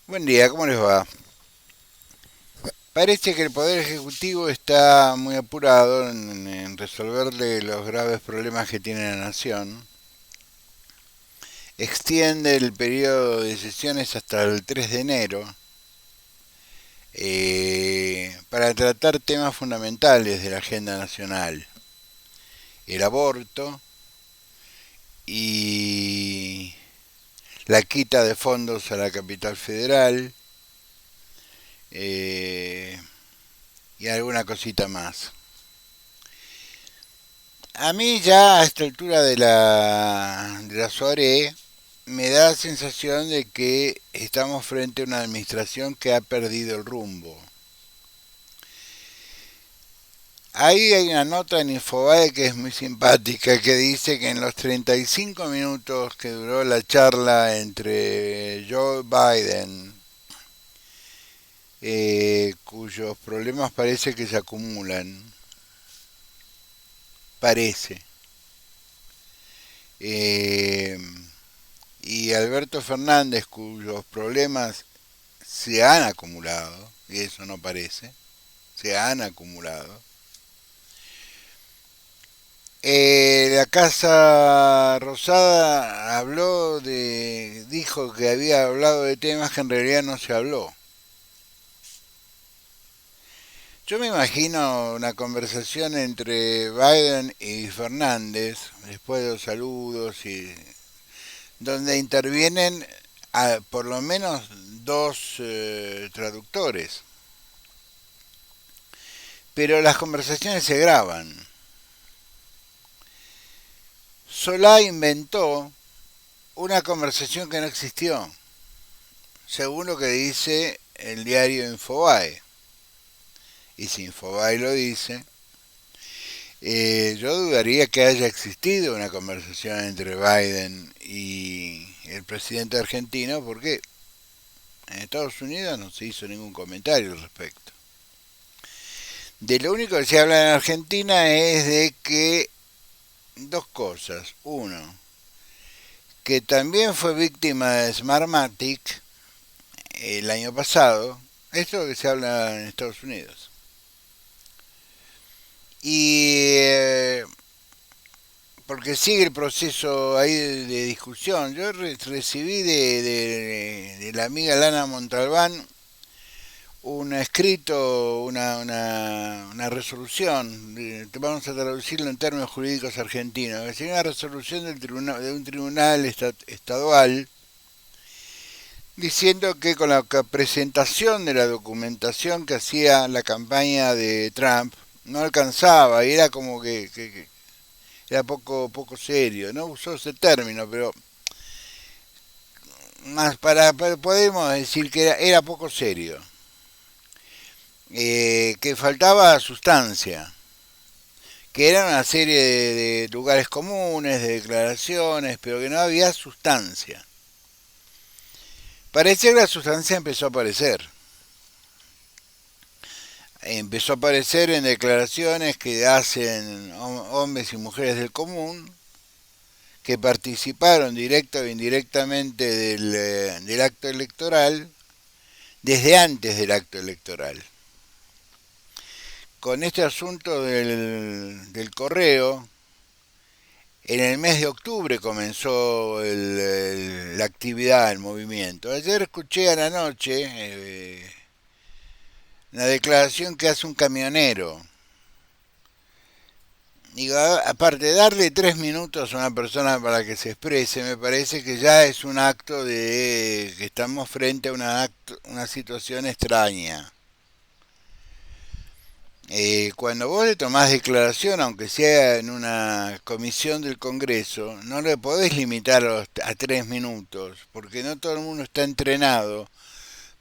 Buen día, ¿cómo les va? Parece que el Poder Ejecutivo está muy apurado en resolverle los graves problemas que tiene la nación. Extiende el periodo de sesiones hasta el 3 de enero para tratar temas fundamentales de la agenda nacional. El aborto y la quita de fondos a la capital federal eh, y alguna cosita más. A mí ya a esta altura de la soirée me da la sensación de que estamos frente a una administración que ha perdido el rumbo. Ahí hay una nota en Infobae que es muy simpática que dice que en los 35 minutos que duró la charla entre Joe Biden, cuyos problemas parece que se acumulan, parece, eh, y Alberto Fernández, cuyos problemas se han acumulado, y eso no parece, se han acumulado. La Casa Rosada dijo que había hablado de temas que en realidad no se habló. Yo me imagino una conversación entre Biden y Fernández, después de los saludos, y donde intervienen por lo menos dos traductores. Pero las conversaciones se graban. Solá inventó una conversación que no existió, según lo que dice el diario Infobae. Y si Infobae lo dice, yo dudaría que haya existido una conversación entre Biden y el presidente argentino, porque en Estados Unidos no se hizo ningún comentario al respecto. De lo único que se habla en Argentina es de que dos cosas. Uno, que también fue víctima de Smartmatic el año pasado. Esto es lo que se habla en Estados Unidos. Y porque sigue el proceso ahí de discusión. Yo recibí de la amiga Lana Montalbán un escrito, una resolución, vamos a traducirlo en términos jurídicos argentinos, es una resolución de un tribunal estadual diciendo que con la presentación de la documentación que hacía la campaña de Trump no alcanzaba y era como que era poco serio. No usó ese término, pero más podemos decir que era poco serio. Que faltaba sustancia, que era una serie de lugares comunes, de declaraciones, pero que no había sustancia. Parece que la sustancia empezó a aparecer. Empezó a aparecer en declaraciones que hacen hombres y mujeres del común, que participaron directa o indirectamente del acto electoral desde antes del acto electoral. Con este asunto del correo, en el mes de octubre comenzó la actividad, el movimiento. Ayer escuché a la noche una declaración que hace un camionero. Digo, aparte de darle 3 minutos a una persona para que se exprese, me parece que ya es un acto de que estamos frente a una situación extraña. Cuando vos le tomás declaración, aunque sea en una comisión del Congreso, no le podés limitar a 3 minutos, porque no todo el mundo está entrenado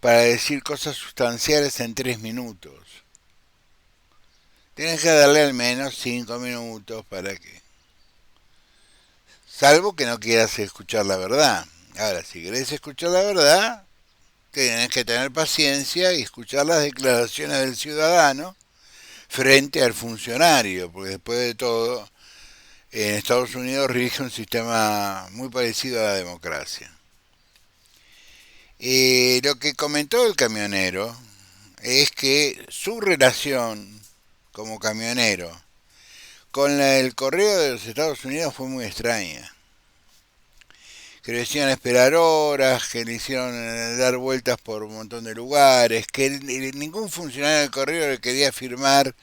para decir cosas sustanciales en 3 minutos. Tienes que darle al menos 5 minutos para que... Salvo que no quieras escuchar la verdad. Ahora, si querés escuchar la verdad, tienes que tener paciencia y escuchar las declaraciones del ciudadano frente al funcionario, porque después de todo, en Estados Unidos rige un sistema muy parecido a la democracia. Lo que comentó el camionero es que su relación como camionero con el correo de los Estados Unidos fue muy extraña. Que le hicieron esperar horas, que le hicieron dar vueltas por un montón de lugares, que ningún funcionario del correo le quería firmar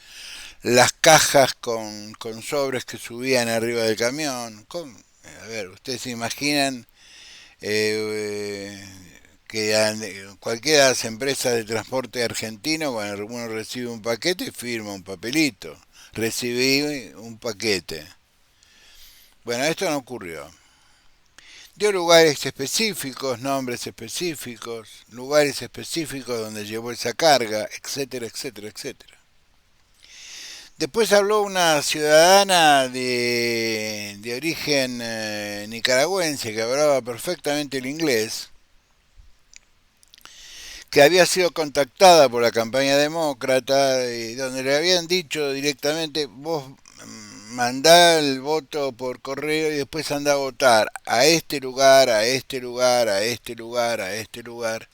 las cajas con sobres que subían arriba del camión. A ver, ustedes se imaginan cualquiera de las empresas de transporte argentino, cuando uno recibe un paquete, firma un papelito. Recibí un paquete. Bueno, esto no ocurrió. Dio lugares específicos, nombres específicos, lugares específicos donde llevó esa carga, etcétera, etcétera, etcétera. Después habló una ciudadana de origen nicaragüense que hablaba perfectamente el inglés, que había sido contactada por la campaña demócrata, donde le habían dicho directamente, vos mandá el voto por correo y después anda a votar a este lugar, a este lugar, a este lugar, a este lugar,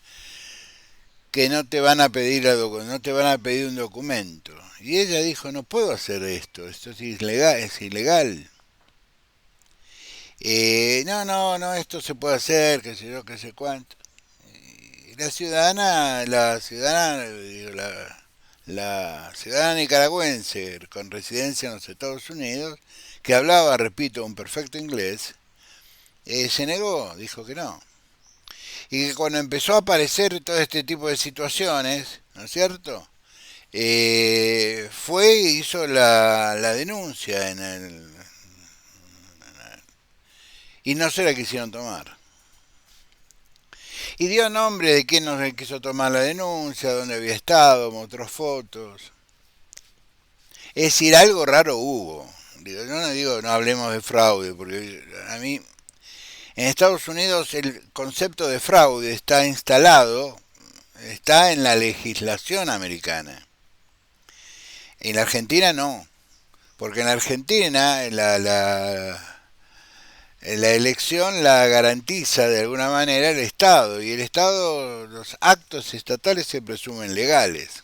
que no te van a pedir no te van a pedir un documento. Y ella dijo, no puedo hacer esto es ilegal, es ilegal. No, no, no, esto se puede hacer, qué sé yo, qué sé cuánto. La ciudadana nicaragüense con residencia en los Estados Unidos, que hablaba, repito, un perfecto inglés, se negó, dijo que no. Y que cuando empezó a aparecer todo este tipo de situaciones, ¿no es cierto? Fue y hizo la denuncia y no se la quisieron tomar. Y dio nombre de quién no quiso tomar la denuncia, dónde había estado, mostró fotos. Es decir, algo raro hubo. Digo, yo no digo no hablemos de fraude, porque a mí en Estados Unidos el concepto de fraude está instalado, está en la legislación americana. En la Argentina no, porque en la Argentina la elección la garantiza de alguna manera el Estado, y el Estado, los actos estatales se presumen legales.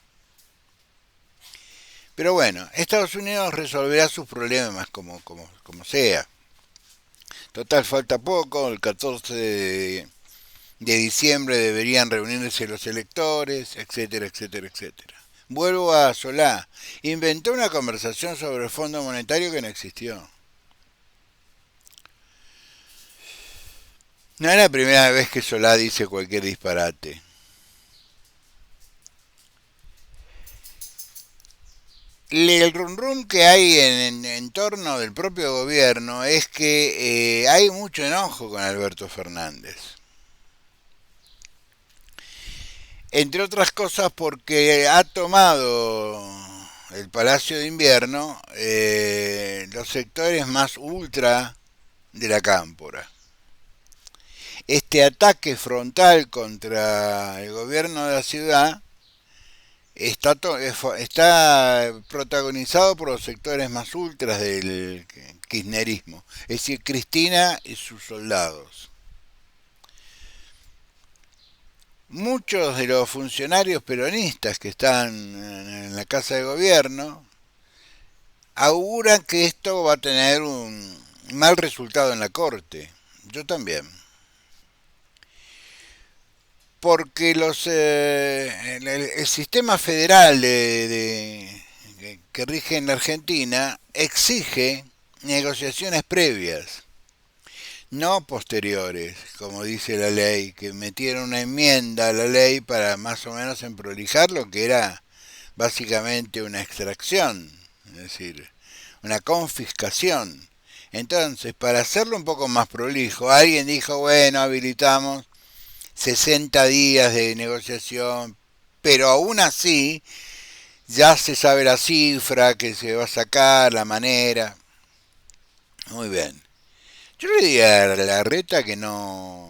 Pero bueno, Estados Unidos resolverá sus problemas como sea. Total, falta poco, el 14 de diciembre deberían reunirse los electores, etcétera, etcétera, etcétera. Vuelvo a Solá. Inventó una conversación sobre el Fondo Monetario que no existió. No es la primera vez que Solá dice cualquier disparate. El rum rum que hay en torno del propio gobierno es que hay mucho enojo con Alberto Fernández. Entre otras cosas porque ha tomado el Palacio de Invierno los sectores más ultra de la cámpora. Este ataque frontal contra el gobierno de la ciudad está protagonizado por los sectores más ultras del kirchnerismo, es decir, Cristina y sus soldados. Muchos de los funcionarios peronistas que están en la Casa de Gobierno auguran que esto va a tener un mal resultado en la Corte. Yo también. Porque el sistema federal que rige en la Argentina exige negociaciones previas, no posteriores, como dice la ley, que metieron una enmienda a la ley para más o menos emprolijar lo que era básicamente una extracción, es decir, una confiscación. Entonces, para hacerlo un poco más prolijo, alguien dijo, bueno, habilitamos 60 días de negociación, pero aún así ya se sabe la cifra que se va a sacar, la manera. Muy bien. Yo le diría a la reta que no,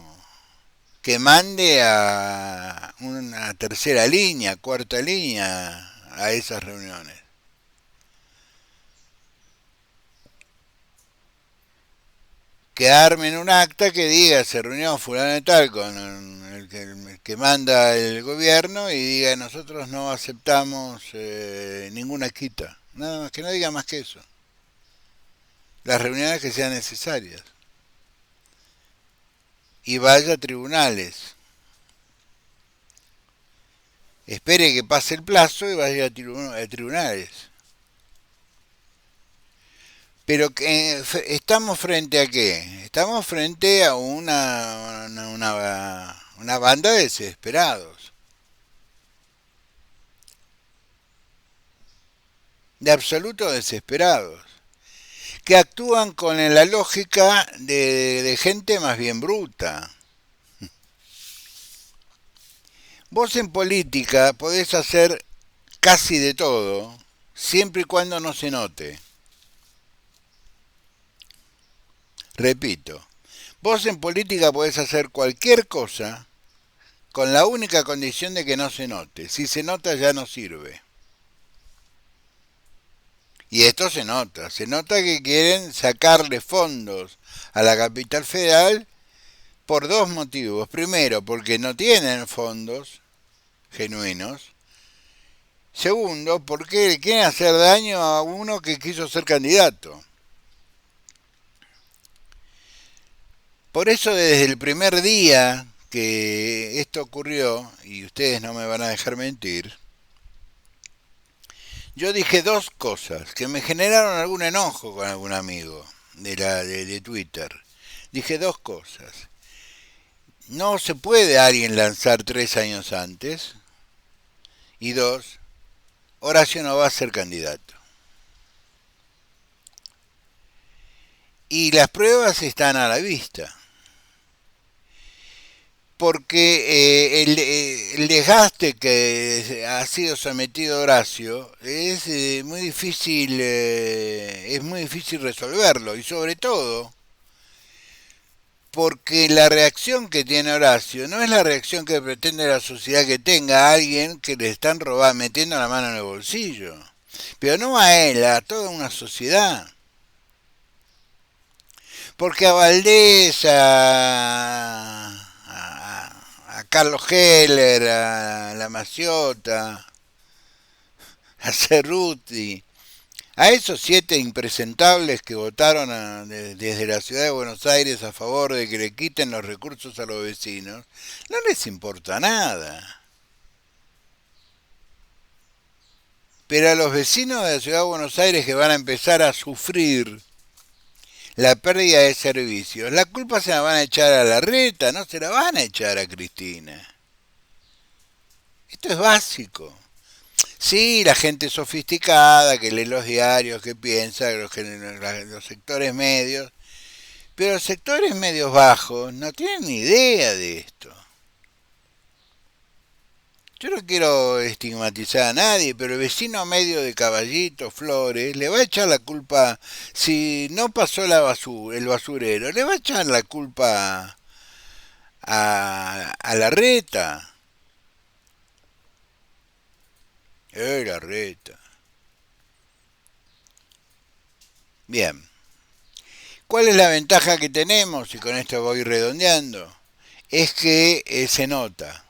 que mande a una tercera línea, cuarta línea a esas reuniones. Que armen un acta que diga se reunió fulano de tal con que manda el gobierno y diga nosotros no aceptamos ninguna quita. Nada más, que no diga más que eso. Las reuniones que sean necesarias. Y vaya a tribunales. Espere que pase el plazo y vaya a tribunales. Pero ¿estamos frente a qué? Estamos frente a una banda de desesperados. De absoluto desesperados. Que actúan con la lógica de gente más bien bruta. Vos en política podés hacer casi de todo, siempre y cuando no se note. Repito, vos en política podés hacer cualquier cosa con la única condición de que no se note. Si se nota ya no sirve. Y esto se nota que quieren sacarle fondos a la capital federal por dos motivos. Primero, porque no tienen fondos genuinos. Segundo, porque le quieren hacer daño a uno que quiso ser candidato. Por eso desde el primer día que esto ocurrió, y ustedes no me van a dejar mentir, yo dije dos cosas que me generaron algún enojo con algún amigo de Twitter. Dije dos cosas. No se puede alguien lanzar 3 años antes. Y dos, Horacio no va a ser candidato. Y las pruebas están a la vista. Porque el desgaste que ha sido sometido Horacio es muy difícil resolverlo, y sobre todo porque la reacción que tiene Horacio no es la reacción que pretende la sociedad que tenga a alguien que le están robando, metiendo la mano en el bolsillo, pero no a él, a toda una sociedad. Porque a Valdés, a Carlos Heller, a La Maciota, a Cerruti, a esos 7 impresentables que votaron desde la ciudad de Buenos Aires a favor de que le quiten los recursos a los vecinos, no les importa nada. Pero a los vecinos de la ciudad de Buenos Aires que van a empezar a sufrir la pérdida de servicios, la culpa se la van a echar a Larreta, no se la van a echar a Cristina. Esto es básico. Sí, la gente sofisticada que lee los diarios, que piensa, los sectores medios, pero los sectores medios bajos no tienen ni idea de esto. Yo no quiero estigmatizar a nadie, pero el vecino medio de Caballito, Flores, le va a echar la culpa, si no pasó el basurero, le va a echar la culpa a Larreta. Larreta. Bien. ¿Cuál es la ventaja que tenemos? Y con esto voy redondeando. Es que se nota.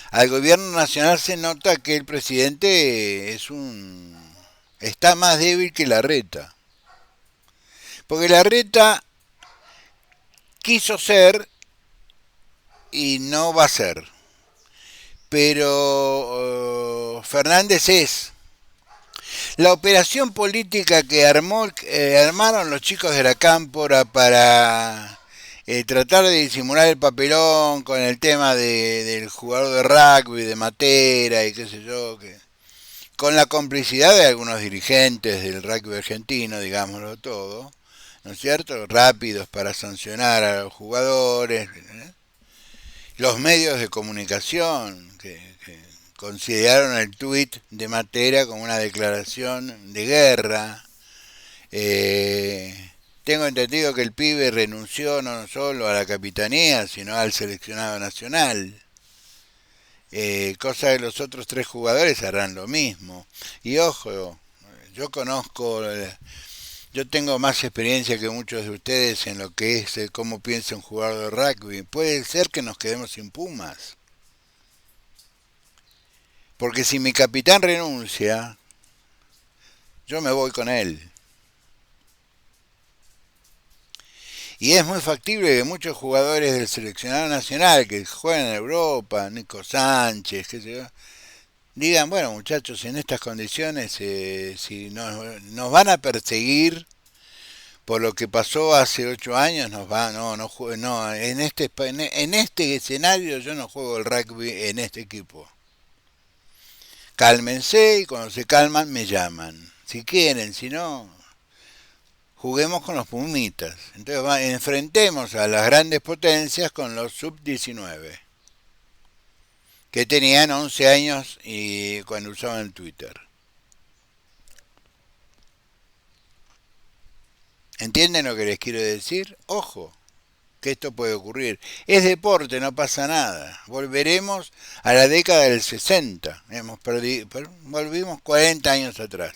Al gobierno nacional se nota que el presidente está más débil que Larreta. Porque Larreta quiso ser y no va a ser. Pero Fernández es. La operación política que armaron los chicos de la Cámpora para tratar de disimular el papelón con el tema del jugador de rugby, de Matera y qué sé yo, con la complicidad de algunos dirigentes del rugby argentino, digámoslo todo, ¿no es cierto? Rápidos para sancionar a los jugadores, los medios de comunicación que consideraron el tuit de Matera como una declaración de guerra. Tengo entendido que el pibe renunció no solo a la capitanía, sino al seleccionado nacional. Cosa que los otros 3 jugadores harán lo mismo. Y ojo, yo conozco Yo tengo más experiencia que muchos de ustedes en lo que es cómo piensa un jugador de rugby. Puede ser que nos quedemos sin Pumas. Porque si mi capitán renuncia, yo me voy con él. Y es muy factible que muchos jugadores del seleccionado nacional que juegan en Europa, Nico Sánchez, qué sé yo, digan, bueno muchachos, en estas condiciones, si nos van a perseguir por lo que pasó hace 8 años, nos va, no, en este escenario yo no juego el rugby en este equipo. Cálmense y cuando se calman me llaman. Si quieren, si no, juguemos con los Pumitas. Entonces enfrentemos a las grandes potencias con los sub-19, que tenían 11 años y cuando usaban Twitter. ¿Entienden lo que les quiero decir? Ojo, que esto puede ocurrir. Es deporte, no pasa nada. Volveremos a la década del 60. Volvimos 40 años atrás.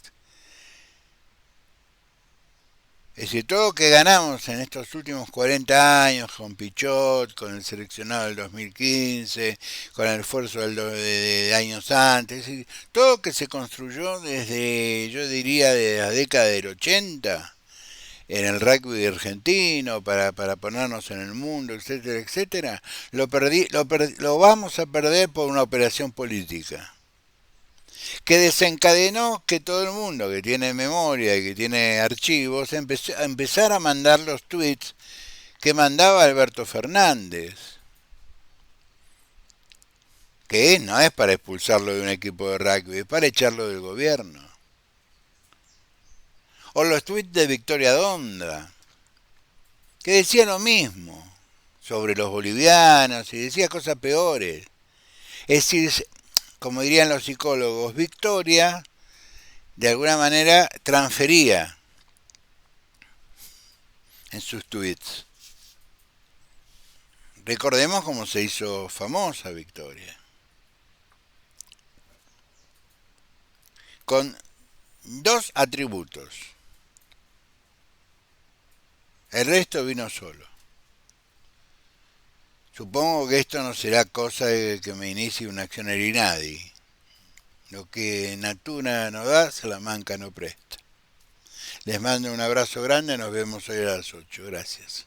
Es decir, todo lo que ganamos en estos últimos 40 años con Pichot, con el seleccionado del 2015, con el esfuerzo de años antes, es decir, todo lo que se construyó desde, yo diría, de la década del 80 en el rugby argentino para ponernos en el mundo, etcétera, etcétera, lo vamos a perder por una operación política que desencadenó que todo el mundo que tiene memoria y que tiene archivos empezó a empezar a mandar los tweets que mandaba Alberto Fernández, que no es para expulsarlo de un equipo de rugby, es para echarlo del gobierno. O los tweets de Victoria Donda, que decía lo mismo sobre los bolivianos y decía cosas peores. Es decir, como dirían los psicólogos, Victoria de alguna manera transfería en sus tweets. Recordemos cómo se hizo famosa Victoria. Con dos atributos. El resto vino solo. Supongo que esto no será cosa de que me inicie una acción el INADI. Lo que Natura no da, Salamanca no presta. Les mando un abrazo grande, nos vemos hoy a las 8. Gracias.